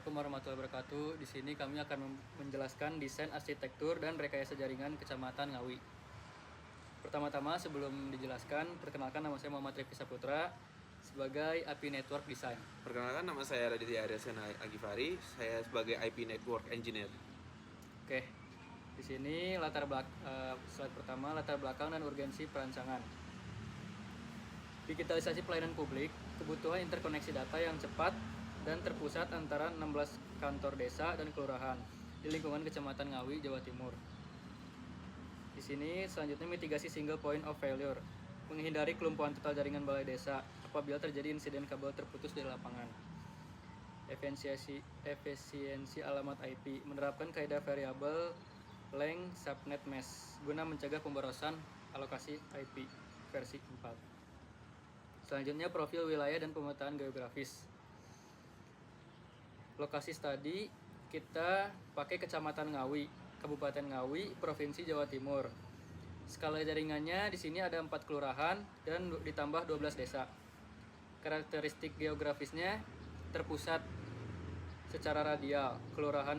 Assalamualaikum warahmatullahi wabarakatuh. Di sini kami akan menjelaskan desain arsitektur dan rekayasa jaringan Kecamatan Ngawi. Pertama-tama sebelum dijelaskan, perkenalkan nama saya Muhammad Rifki Saputra sebagai IP Network Design. Perkenalkan, nama saya Raditya Aryasena Agifari. Saya sebagai IP Network Engineer. Oke, di sini slide pertama, latar belakang dan urgensi perancangan. Digitalisasi pelayanan publik, kebutuhan interkoneksi data yang cepat dan terpusat antara 16 kantor desa dan kelurahan di lingkungan Kecamatan Ngawi, Jawa Timur. Di sini selanjutnya mitigasi single point of failure, menghindari kelumpuhan total jaringan balai desa apabila terjadi insiden kabel terputus di lapangan. Efisiensi alamat IP, menerapkan kaidah variabel length subnet mesh guna mencegah pemborosan alokasi IP versi 4. Selanjutnya profil wilayah dan pemetaan geografis. Lokasi studi kita pakai Kecamatan Ngawi, Kabupaten Ngawi, Provinsi Jawa Timur. Skala jaringannya di sini ada 4 kelurahan dan ditambah 12 desa. Karakteristik geografisnya terpusat secara radial, Kelurahan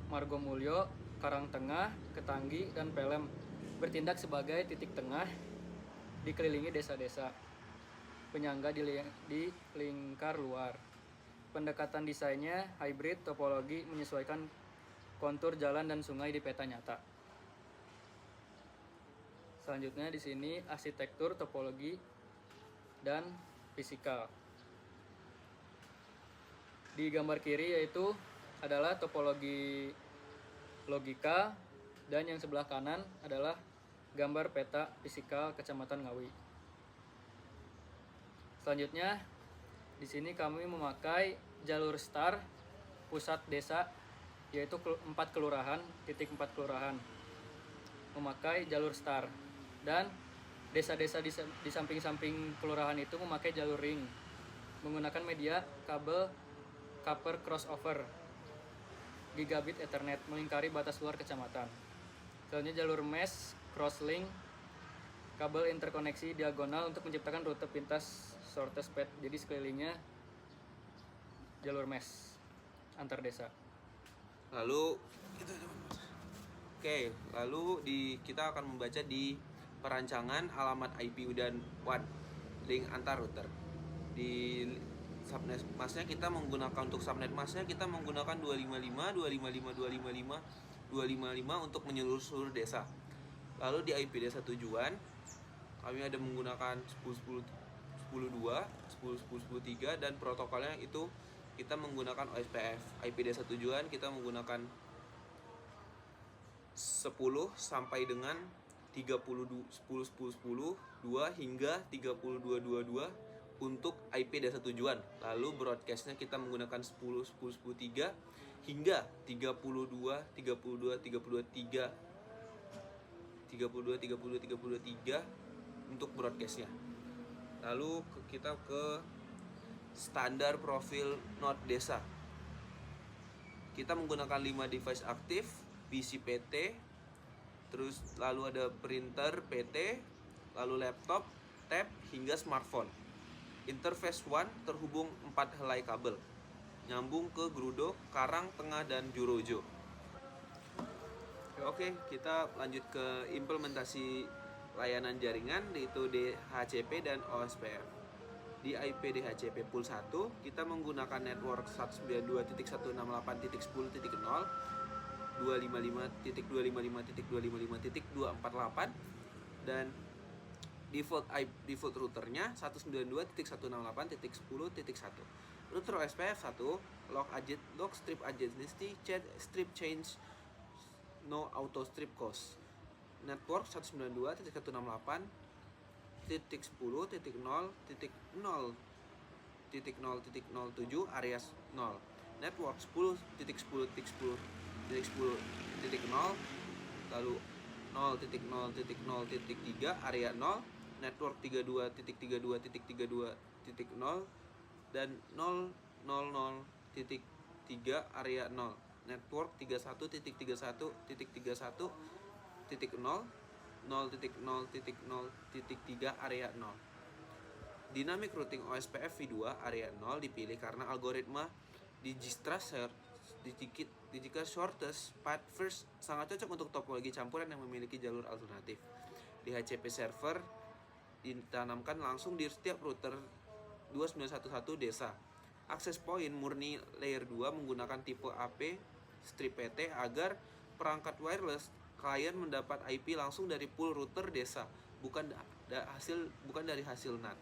Margomulyo, Karangtengah, Ketanggi, dan Pelem bertindak sebagai titik tengah dikelilingi desa-desa penyangga di lingkar luar. Pendekatan desainnya hybrid topologi menyesuaikan kontur jalan dan sungai di peta nyata. Selanjutnya di sini arsitektur, topologi, dan fisikal. Di gambar kiri yaitu adalah topologi logika dan yang sebelah kanan adalah gambar peta fisikal Kecamatan Ngawi. Selanjutnya di sini kami memakai jalur star pusat desa yaitu 4 kelurahan, titik 4 kelurahan. Memakai jalur star dan desa-desa di samping-samping kelurahan itu memakai jalur ring menggunakan media kabel copper crossover gigabit ethernet melingkari batas luar kecamatan. Selanjutnya jalur mesh crosslink kabel interkoneksi diagonal untuk menciptakan rute pintas shortest path, jadi sekelilingnya jalur mesh antar desa. Lalu kita akan membaca di perancangan alamat IP dan WAN link antar router. Di subnet masknya kita menggunakan untuk subnet masknya kita menggunakan 255, 255, 255, 255 untuk menyeluruh seluruh desa. Lalu di IP desa tujuan kami ada menggunakan 10.10.2, 10.10.10.3 dan protokolnya itu kita menggunakan OSPF. IP desa tujuan kita menggunakan 10 sampai dengan 10.10.10.2 hingga 30.222 untuk IP desa tujuan. Lalu broadcastnya kita menggunakan 10.10.10.3 hingga 32.32.33 untuk broadcastnya. Lalu kita ke standar profil node desa. Kita menggunakan 5 device aktif, PC PT, terus lalu ada printer PT, lalu laptop, tab, hingga smartphone. Interface 1 terhubung 4 helai kabel, nyambung ke Grudo, Karang Tengah, dan Jurojo. Oke, kita lanjut ke implementasi layanan jaringan, yaitu DHCP dan OSPF. Di IP DHCP pool 1 kita menggunakan network 192.168.10.0, 255.255.255.248 dan default routernya 192.168.10.1. Router OSPF 1 log strip adjacency strip change no auto strip cost. Network 192.168.0.0.0.0.07 area 0. Network 10.10.10.10.0 lalu 0.0.0.3 area 0. Network 32.32.32.0 dan 0.00.3 area 0. Network 31.31.31.0 0.0.0.3 area 0. Dynamic routing OSPF v2 area 0 dipilih karena algoritma Dijikar shortest path first sangat cocok untuk topologi campuran yang memiliki jalur alternatif. DHCP server ditanamkan langsung di setiap router 2911 desa. Akses point murni layer 2 menggunakan tipe AP strip PT agar perangkat wireless klien mendapat IP langsung dari pool router desa, bukan dari hasil NAT.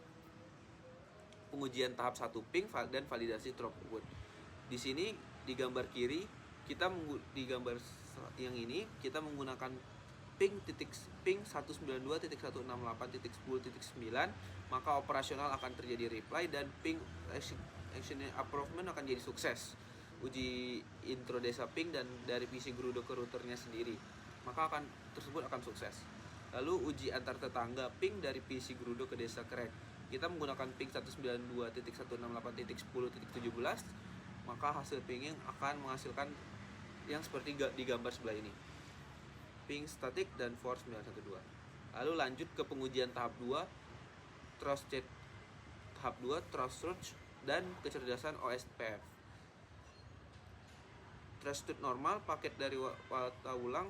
Pengujian tahap 1 ping dan validasi throughput. Di sini di gambar kiri di gambar yang ini kita menggunakan ping 192.168.10.9, maka operasional akan terjadi reply dan ping action improvement akan jadi sukses. Uji intro desa ping dan dari PC Grudo ke routernya sendiri, maka tersebut akan sukses. Lalu uji antar tetangga ping dari PC Grudo ke desa crack. Kita menggunakan ping 192.168.10.17, maka hasil pinging akan menghasilkan yang seperti di gambar sebelah ini, ping static dan force 912. Lalu lanjut ke pengujian tahap 2, trusted tahap 2, trust search dan kecerdasan OSPF. Trusted normal, paket dari wata ulang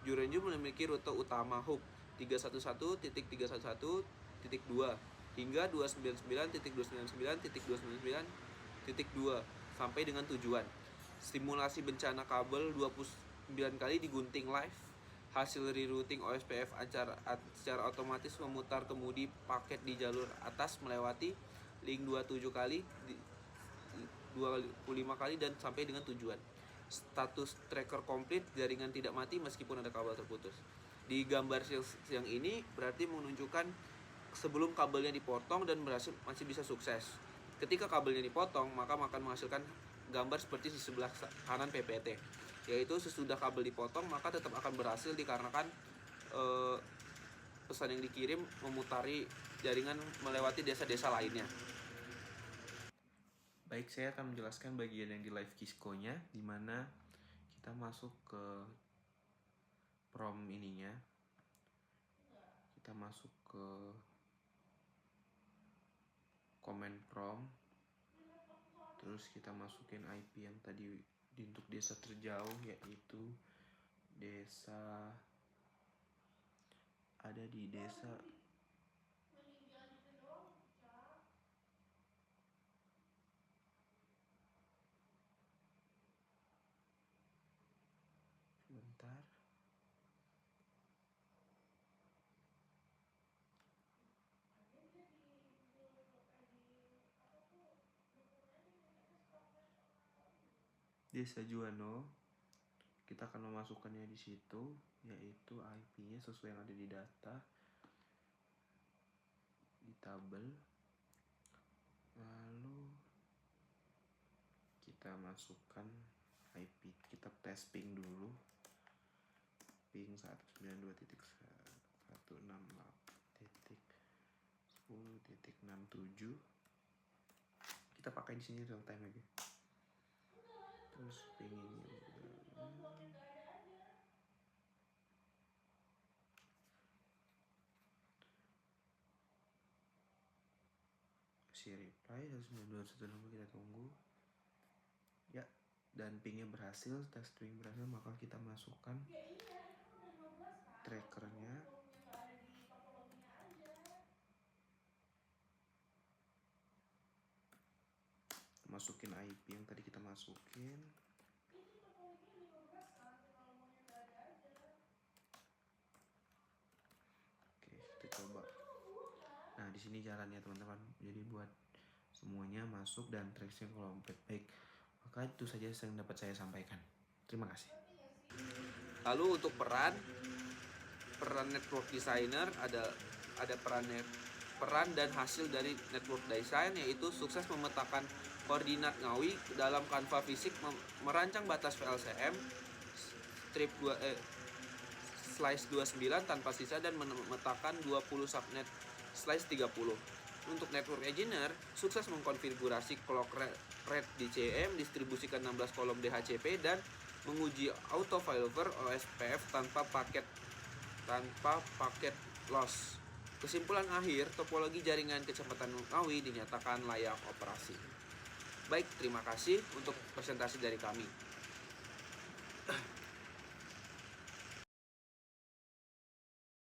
Jurenju memiliki rute utama hook 311.311.2 hingga 299.299.2 sampai dengan tujuan. Simulasi bencana kabel 29 kali digunting live. Hasil rerouting OSPF secara otomatis memutar kemudi paket di jalur atas melewati link 27 kali, 25 kali dan sampai dengan tujuan. Status tracker komplit, jaringan tidak mati meskipun ada kabel terputus. Di gambar yang ini berarti menunjukkan sebelum kabelnya dipotong dan masih bisa sukses. Ketika kabelnya dipotong, maka akan menghasilkan gambar seperti di sebelah kanan PPT, yaitu sesudah kabel dipotong maka tetap akan berhasil dikarenakan pesan yang dikirim memutari jaringan melewati desa-desa lainnya. Baik, saya akan menjelaskan bagian yang di live Kisco-nya, di mana kita masuk ke prom ininya. Kita masuk ke command prom. Terus kita masukin IP yang tadi untuk desa terjauh, yaitu desa ada di desa bentar. Desa Juano, kita akan memasukkannya di situ, yaitu IP-nya sesuai yang ada di data di tabel. Lalu kita masukkan IP, kita tes ping dulu, ping 192.168.10.67. Kita pakai di sini real time aja. Terus pingin si reply 192.168, kita tunggu ya, dan pingnya berhasil, tes ping berhasil, maka kita masukkan trackernya. Masukin IP yang tadi kita masukin. Oke, kita coba. Nah, di sini jalannya teman-teman. Jadi buat semuanya masuk dan tracksnya kalau baik. Maka itu saja yang dapat saya sampaikan. Terima kasih. Lalu untuk peran network designer ada peran dan hasil dari network design, yaitu sukses memetakan koordinat ngawi dalam kanva fisik, merancang batas VLCM strip slice 29 tanpa sisa dan memetakan 20 subnet slice 30. Untuk network engineer, sukses mengkonfigurasi clock rate DCM, distribusikan 16 kolom DHCP dan menguji auto failover OSPF tanpa paket loss. Kesimpulan akhir, topologi jaringan kecepatan ngawi dinyatakan layak operasi. Baik, terima kasih untuk presentasi dari kami.